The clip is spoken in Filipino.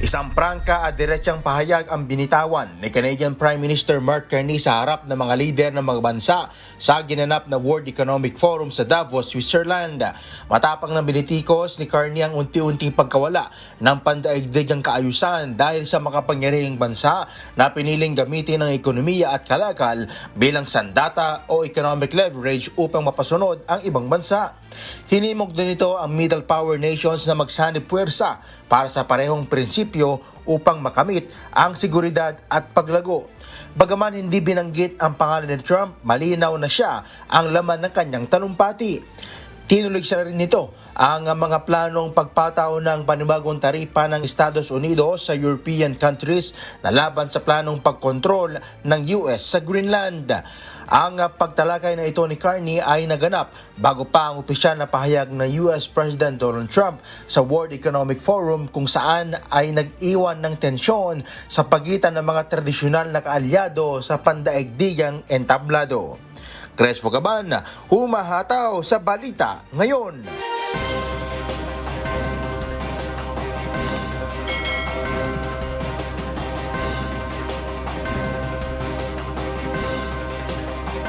Isang prangka at diretsang pahayag ang binitawan ni Canadian Prime Minister Mark Carney sa harap ng mga lider ng mga bansa sa ginanap na World Economic Forum sa Davos, Switzerland. Matapang na binitikos ni Carney ang unti-unting pagkawala ng pandaigdigang kaayusan dahil sa makapangyarihang bansa na piniling gamitin ng ekonomiya at kalakal bilang sandata o economic leverage upang mapasunod ang ibang bansa. Hinimok din ito ang middle power nations na magsanib puwersa para sa parehong prinsipyo upang makamit ang seguridad at paglago. Bagaman hindi binanggit ang pangalan ni Trump, malinaw na siya ang laman ng kanyang talumpati. Tinulig siya rin nito ang mga planong pagpataw ng panibagong taripa ng Estados Unidos sa European countries na laban sa planong pagkontrol ng US sa Greenland. Ang pagtalakay na ito ni Carney ay naganap bago pa ang opisyal na pahayag ng US President Donald Trump sa World Economic Forum kung saan ay nag-iwan ng tensyon sa pagitan ng mga tradisyonal na kaalyado sa pandaigdigang entablado. Crespo Gaban, humahataw sa balita ngayon.